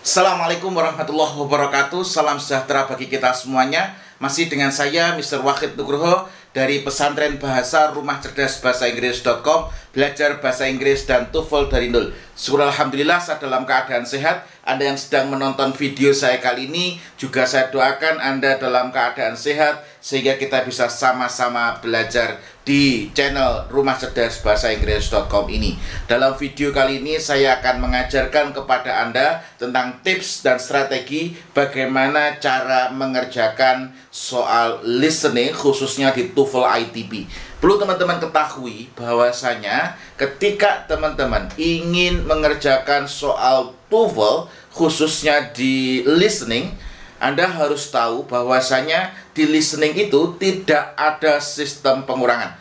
Assalamualaikum warahmatullahi wabarakatuh. Salam sejahtera bagi kita semuanya. Masih dengan saya Mr. Wahid Nugroho dari pesantren bahasa Rumah Cerdas Bahasa Inggris.com, belajar bahasa Inggris dan TOEFL dari nol. Syukur alhamdulillah saya dalam keadaan sehat. Anda yang sedang menonton video saya kali ini juga saya doakan Anda dalam keadaan sehat sehingga kita bisa sama-sama belajar di channel Rumah Cerdas Bahasa Inggris.com ini. Dalam video kali ini saya akan mengajarkan kepada Anda tentang tips dan strategi bagaimana cara mengerjakan soal listening khususnya di TOEFL ITB. Perlu teman-teman ketahui bahwasanya ketika teman-teman ingin mengerjakan soal TOEFL khususnya di listening, Anda harus tahu bahwasanya di listening itu tidak ada sistem pengurangan.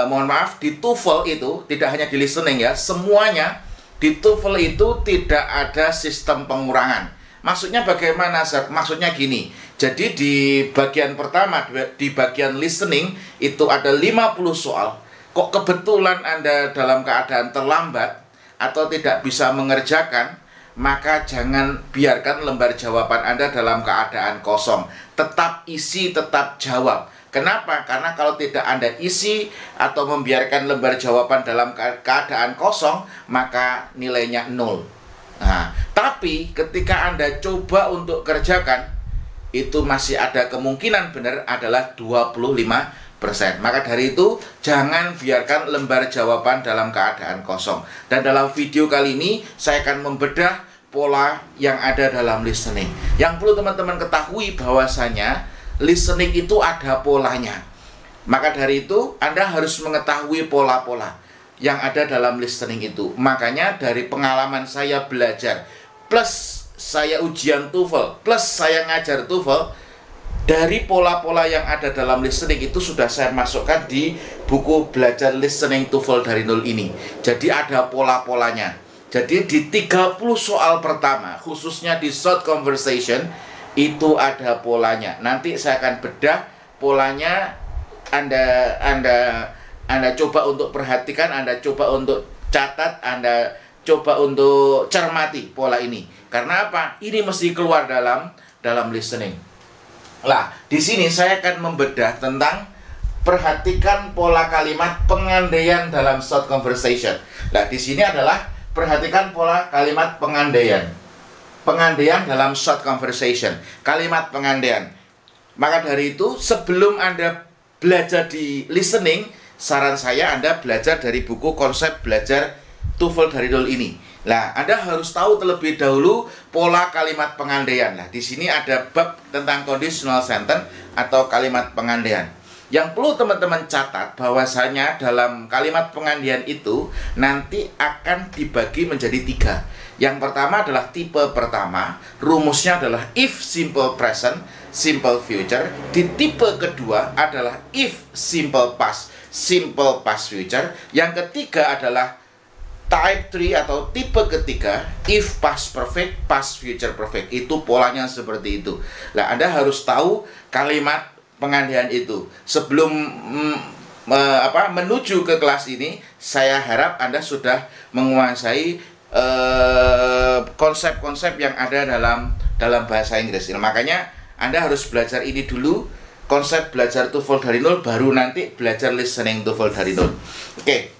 Mohon maaf, di TOEFL itu tidak hanya di listening ya, semuanya di TOEFL itu tidak ada sistem pengurangan. Maksudnya bagaimana, Sir? Maksudnya gini. Jadi di bagian pertama, di bagian listening itu ada 50 soal. Kok kebetulan Anda dalam keadaan terlambat atau tidak bisa mengerjakan, maka jangan biarkan lembar jawaban Anda dalam keadaan kosong. Tetap isi, tetap jawab. Kenapa? Karena kalau tidak Anda isi atau membiarkan lembar jawaban dalam keadaan kosong, maka nilainya 0. Nah, tapi ketika Anda coba untuk kerjakan, itu masih ada kemungkinan benar adalah 25%. Maka dari itu, jangan biarkan lembar jawaban dalam keadaan kosong. Dan dalam video kali ini, saya akan membedah pola yang ada dalam listening. Yang perlu teman-teman ketahui bahwasanya listening itu ada polanya. Maka dari itu, Anda harus mengetahui pola-pola yang ada dalam listening itu. Makanya dari pengalaman saya belajar, plus saya ujian TOEFL, plus saya ngajar TOEFL, dari pola-pola yang ada dalam listening itu sudah saya masukkan di buku belajar listening TOEFL dari nol ini. Jadi ada pola-polanya. Jadi di 30 soal pertama, khususnya di short conversation, itu ada polanya. Nanti saya akan bedah polanya. Anda coba untuk perhatikan, Anda coba untuk catat, Anda coba untuk cermati pola ini. Karena apa? Ini mesti keluar dalam listening. Lah, di sini saya akan membedah tentang perhatikan pola kalimat pengandaian dalam short conversation. Nah, di sini adalah perhatikan pola kalimat pengandaian. Pengandaian dalam short conversation. Kalimat pengandaian. Maka dari itu, sebelum Anda belajar di listening, saran saya Anda belajar dari buku konsep belajar TOEFL dari nol ini. Nah, Anda harus tahu terlebih dahulu pola kalimat pengandaian. Nah, di sini ada bab tentang conditional sentence atau kalimat pengandaian. Yang perlu teman-teman catat bahwasanya dalam kalimat pengandaian itu nanti akan dibagi menjadi 3. Yang pertama adalah tipe pertama, rumusnya adalah if simple present, simple future. Di tipe kedua adalah if simple past future. Yang ketiga adalah type 3 atau tipe ketiga, if past perfect, past future perfect. Itu polanya seperti itu. Nah, Anda harus tahu kalimat pengandaian itu. Sebelum menuju ke kelas ini, saya harap Anda sudah menguasai konsep-konsep yang ada dalam bahasa Inggris. Nah, makanya Anda harus belajar ini dulu, konsep belajar TOEFL dari nol, baru nanti belajar listening TOEFL dari nol. Oke.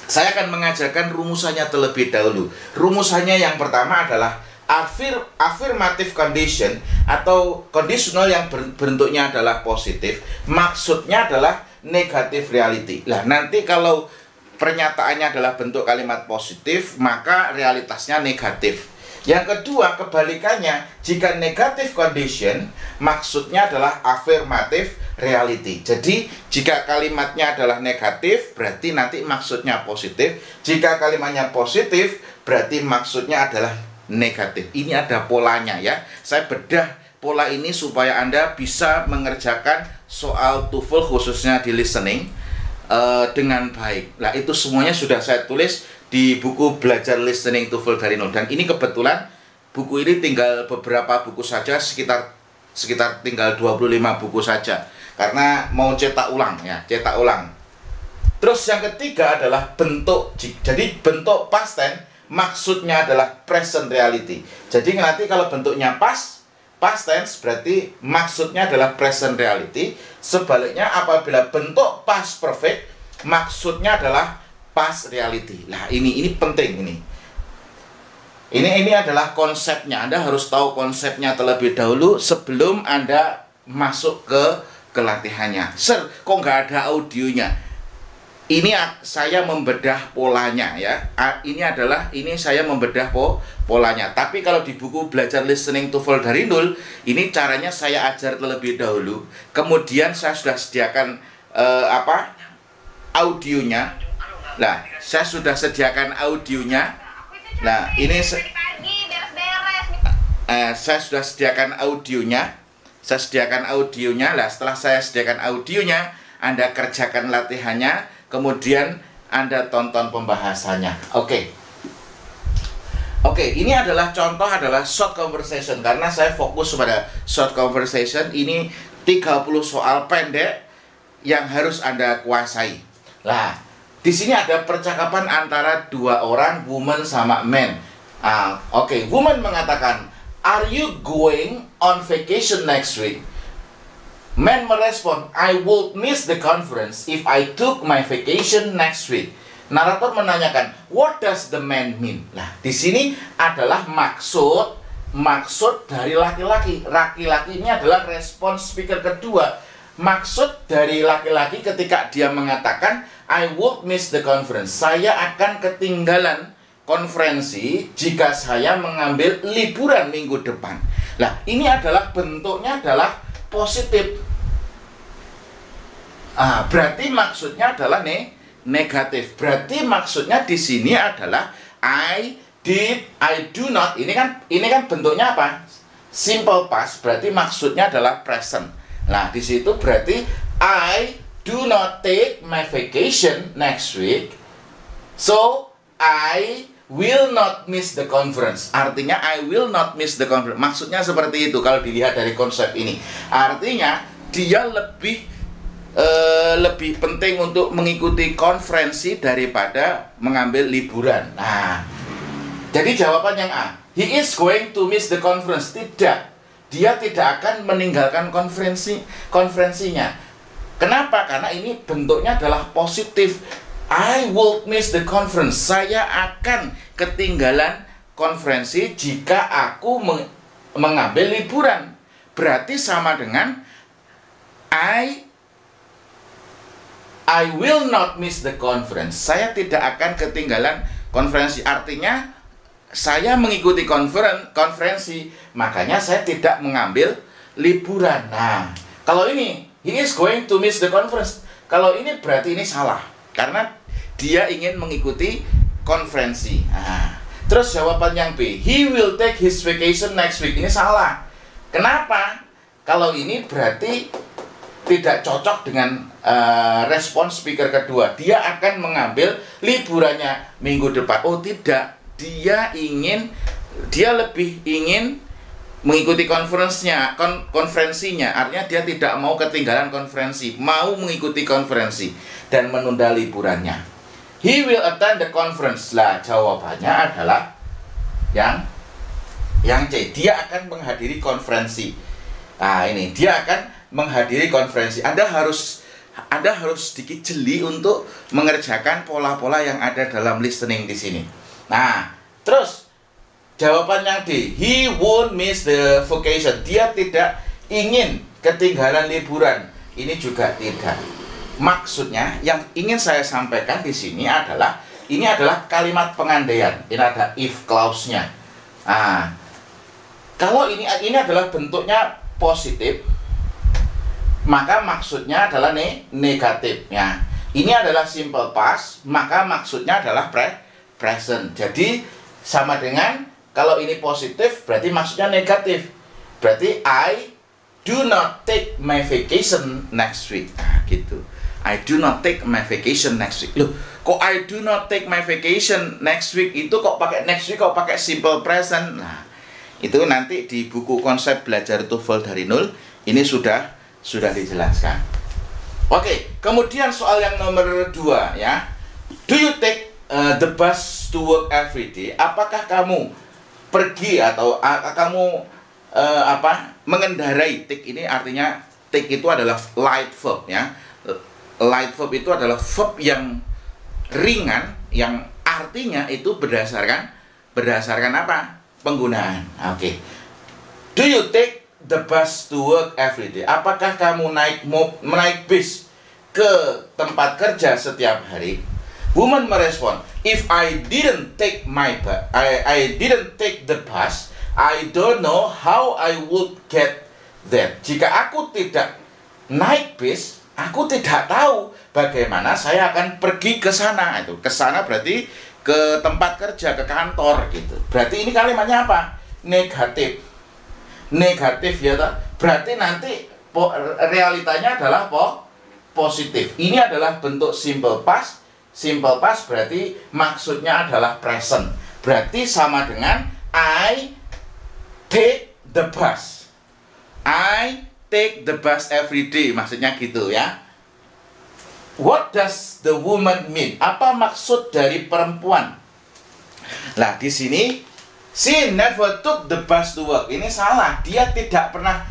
Saya akan mengajarkan rumusannya terlebih dahulu. Rumusannya yang pertama adalah affirmative condition atau conditional yang bentuknya adalah positif, maksudnya adalah negative reality. Nah, nanti kalau pernyataannya adalah bentuk kalimat positif, maka realitasnya negatif. Yang kedua, kebalikannya, jika negative condition, maksudnya adalah affirmative reality. Jadi, jika kalimatnya adalah negatif, berarti nanti maksudnya positif. Jika kalimatnya positif, berarti maksudnya adalah negatif. Ini ada polanya ya. Saya bedah pola ini supaya Anda bisa mengerjakan soal TOEFL khususnya di listening dengan baik. Nah, itu semuanya sudah saya tulis di buku belajar listening TOEFL dari nol. Dan ini kebetulan buku ini tinggal beberapa buku saja, sekitar tinggal 25 buku saja. Karena mau cetak ulang ya, cetak ulang. Terus yang ketiga adalah bentuk. Jadi bentuk past tense maksudnya adalah present reality. Jadi nanti kalau bentuknya past tense berarti maksudnya adalah present reality. Sebaliknya apabila bentuk past perfect maksudnya adalah past reality. Nah, ini penting ini. Ini adalah konsepnya. Anda harus tahu konsepnya terlebih dahulu sebelum Anda masuk ke latihannya. Sir, kok nggak ada audionya? Ini saya membedah polanya ya. Ini saya membedah polanya. Tapi kalau di buku Belajar Listening TOEFL dari Nol, ini caranya saya ajar terlebih dahulu. Kemudian saya sudah sediakan audionya. Nah, saya sudah sediakan audionya. Nah, ini saya sudah sediakan audionya. Nah, setelah saya sediakan audionya, Anda kerjakan latihannya, kemudian Anda tonton pembahasannya. Oke, ini adalah contoh short conversation. Karena saya fokus pada short conversation, ini 30 soal pendek yang harus Anda kuasai. Nah, di sini ada percakapan antara dua orang, woman sama man. Woman mengatakan, "Are you going on vacation next week?" Man merespon, "I would miss the conference if I took my vacation next week." Narator menanyakan, "What does the man mean?" Nah, di sini adalah maksud dari laki-laki. Laki-laki ini adalah respon speaker kedua. Maksud dari laki-laki ketika dia mengatakan I would miss the conference, saya akan ketinggalan konferensi jika saya mengambil liburan minggu depan. Nah, ini adalah bentuknya adalah positif. Berarti maksudnya adalah negatif. Berarti maksudnya di sini adalah I do not. Ini kan bentuknya apa? Simple past. Berarti maksudnya adalah present. Nah, di situ berarti I do not take my vacation next week, so I will not miss the conference. Artinya I will not miss the conference. Maksudnya seperti itu kalau dilihat dari konsep ini. Artinya dia lebih penting untuk mengikuti konferensi daripada mengambil liburan. Nah, jadi jawaban yang A. He is going to miss the conference. Tidak. Dia tidak akan meninggalkan konferensinya. Kenapa? Karena ini bentuknya adalah positif. I will miss the conference. Saya akan ketinggalan konferensi jika aku mengambil liburan. Berarti sama dengan I will not miss the conference. Saya tidak akan ketinggalan konferensi. Artinya saya mengikuti konferensi, makanya saya tidak mengambil liburan. Nah, kalau ini he is going to miss the conference. Kalau ini berarti ini salah, karena dia ingin mengikuti konferensi. Nah, terus jawaban yang B, he will take his vacation next week. Ini salah. Kenapa? Kalau ini berarti tidak cocok dengan respon speaker kedua. Dia akan mengambil liburannya minggu depan. Oh tidak. Dia lebih ingin mengikuti konferensinya. Artinya dia tidak mau ketinggalan konferensi, mau mengikuti konferensi dan menunda liburannya. He will attend the conference. Lah, jawabannya adalah yang C. Dia akan menghadiri konferensi. Nah, ini dia akan menghadiri konferensi. Anda harus sedikit jeli untuk mengerjakan pola-pola yang ada dalam listening di sini. Nah, terus jawaban yang D, he won't miss the vacation. Dia tidak ingin ketinggalan liburan. Ini juga tidak. Maksudnya yang ingin saya sampaikan di sini adalah ini adalah kalimat pengandaian. Ini ada if clause-nya. Nah, kalau ini adalah bentuknya positif, maka maksudnya adalah negatif. Ya. Ini adalah simple past, maka maksudnya adalah present. Jadi sama dengan kalau ini positif berarti maksudnya negatif. Berarti I do not take my vacation next week. Nah, gitu. I do not take my vacation next week. Loh, kok I do not take my vacation next week itu kok pakai next week, kok pakai simple present. Nah, itu nanti di buku konsep belajar TOEFL dari nol ini sudah dijelaskan. Oke, kemudian soal yang nomor 2 ya. Do you take the bus to work every day, apakah kamu pergi atau kamu mengendarai? Take ini artinya, take itu adalah light verb ya. Light verb itu adalah verb yang ringan, yang artinya itu berdasarkan apa? Penggunaan. Oke. Do you take the bus to work every day? Apakah kamu naik bis ke tempat kerja setiap hari? Woman merespon, if I didn't take I didn't take the bus, I don't know how I would get there. Jika aku tidak naik bis, aku tidak tahu bagaimana saya akan pergi ke sana. Itu ke sana berarti ke tempat kerja, ke kantor gitu. Berarti ini kalimatnya apa? Negatif. Negatif ya toh. Berarti nanti realitanya adalah positif. Ini adalah bentuk simple past. Simple past berarti maksudnya adalah present. Berarti sama dengan I take the bus. I take the bus every day. Maksudnya gitu ya. What does the woman mean? Apa maksud dari perempuan? Nah, di sini she never took the bus to work. Ini salah. Dia tidak pernah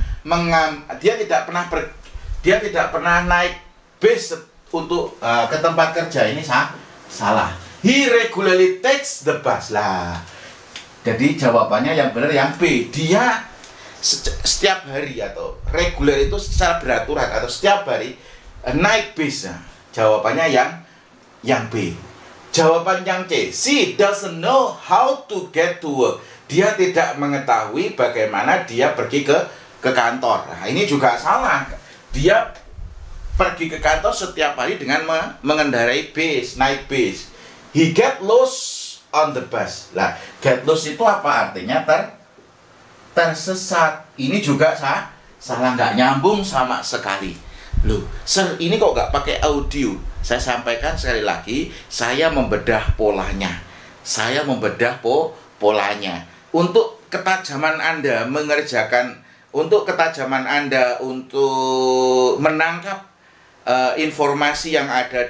naik bis untuk ke tempat kerja. Ini salah. He regularly takes the bus. Lah. Jadi jawabannya yang benar yang B. Dia setiap hari, atau regular itu secara beraturan atau setiap hari naik bis. Nah, jawabannya yang B. Jawaban yang C. She doesn't know how to get to work. Dia tidak mengetahui bagaimana dia pergi ke kantor. Nah, ini juga salah. Dia pergi ke kantor setiap hari dengan mengendarai bis, naik bis. He get lost on the bus. Lah, get lost itu apa artinya? Tersesat. Ini juga salah, nggak nyambung sama sekali. Loh, sir, ini kok nggak pakai audio? Saya sampaikan sekali lagi, saya membedah polanya. Saya membedah polanya. Untuk ketajaman Anda untuk menangkap informasi yang ada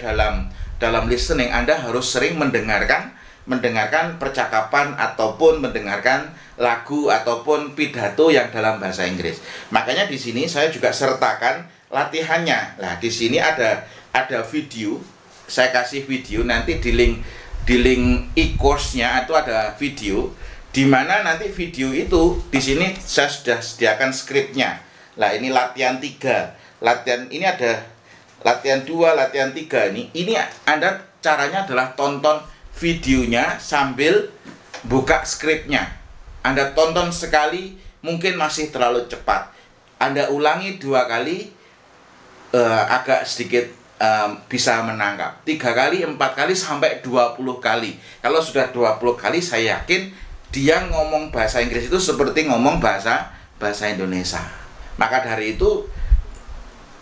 dalam listening, Anda harus sering mendengarkan percakapan ataupun mendengarkan lagu ataupun pidato yang dalam bahasa Inggris. Makanya di sini saya juga sertakan latihannya. Nah, di sini ada video. Saya kasih video nanti di link e-course-nya itu ada video, di mana nanti video itu di sini saya sudah sediakan skripnya. Lah, ini latihan 3. Latihan ini ada latihan 2, latihan 3 ini. Ini Anda caranya adalah tonton videonya sambil buka skripnya. Anda tonton sekali mungkin masih terlalu cepat. Anda ulangi 2 kali agak sedikit bisa menangkap. 3 kali, 4 kali sampai 20 kali. Kalau sudah 20 kali, saya yakin dia ngomong bahasa Inggris itu seperti ngomong bahasa Indonesia. Maka dari itu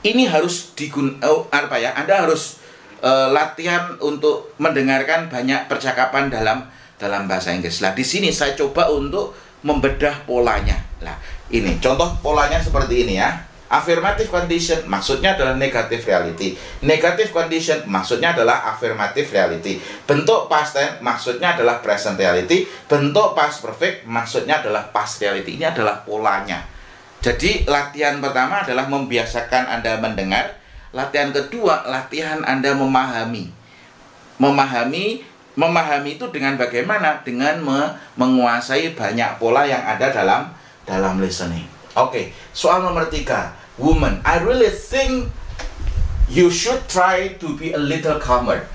ini harus Anda harus latihan untuk mendengarkan banyak percakapan dalam bahasa Inggris. Lah, di sini saya coba untuk membedah polanya. Lah, ini contoh polanya seperti ini ya. Affirmative condition maksudnya adalah negative reality. Negative condition maksudnya adalah affirmative reality. Bentuk past tense maksudnya adalah present reality. Bentuk past perfect maksudnya adalah past reality. Ini adalah polanya. Jadi latihan pertama adalah membiasakan Anda mendengar. Latihan kedua, latihan Anda memahami. Memahami itu dengan bagaimana? Dengan menguasai banyak pola yang ada dalam listening. Oke, soal nomor 3. Woman, I really think you should try to be a little calmer.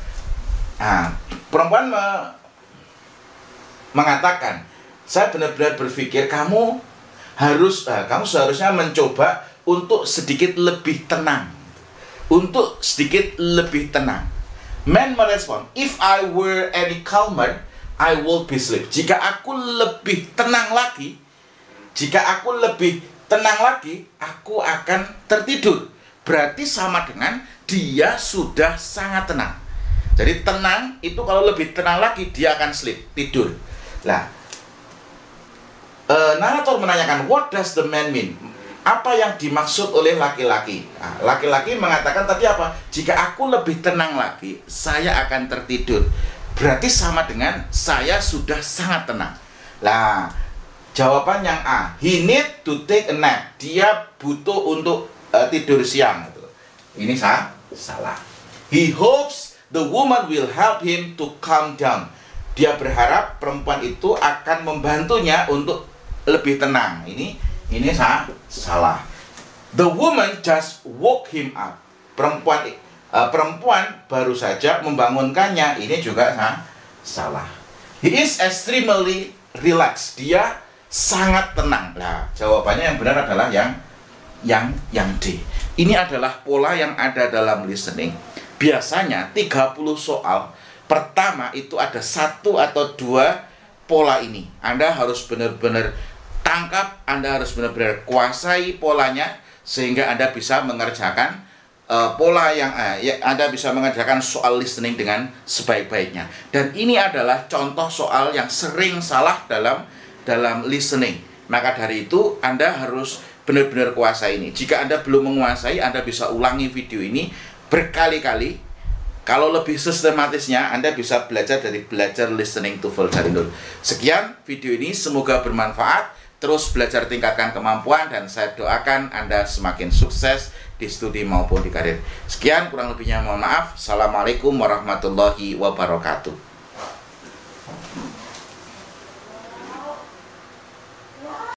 Nah, perempuan mengatakan, saya benar-benar berpikir kamu seharusnya mencoba untuk sedikit lebih tenang. Untuk sedikit lebih tenang. Man merespon, if I were any calmer, I will be asleep. Jika aku lebih tenang lagi, aku akan tertidur. Berarti sama dengan dia sudah sangat tenang. Jadi tenang itu kalau lebih tenang lagi dia akan sleep, tidur. Nah, narator menanyakan, what does the man mean? Apa yang dimaksud oleh laki-laki? Nah, laki-laki mengatakan tadi apa? Jika aku lebih tenang lagi, saya akan tertidur. berarti sama dengan saya sudah sangat tenang. Lah, jawaban yang A, he need to take a nap. Dia butuh untuk tidur siang. Ini salah. He hopes the woman will help him to calm down. Dia berharap perempuan itu akan membantunya untuk lebih tenang. Ini salah. The woman just woke him up. Perempuan baru saja membangunkannya. Ini juga salah. He is extremely relaxed. Dia sangat tenang. Nah, jawabannya yang benar adalah yang D. Ini adalah pola yang ada dalam listening. Biasanya 30 soal pertama itu ada 1 atau 2 pola ini. Anda harus benar-benar tangkap, Anda harus benar-benar kuasai polanya, sehingga Anda bisa mengerjakan Anda bisa mengerjakan soal listening dengan sebaik-baiknya. Dan ini adalah contoh soal yang sering salah dalam listening. Maka dari itu Anda harus benar-benar kuasai ini. Jika Anda belum menguasai, Anda bisa ulangi video ini berkali-kali. Kalau lebih sistematisnya, Anda bisa belajar listening TOEFL dari nol. Sekian video ini, semoga bermanfaat. Terus belajar, tingkatkan kemampuan, dan saya doakan Anda semakin sukses di studi maupun di karir. Sekian, kurang lebihnya mohon maaf. Assalamualaikum warahmatullahi wabarakatuh.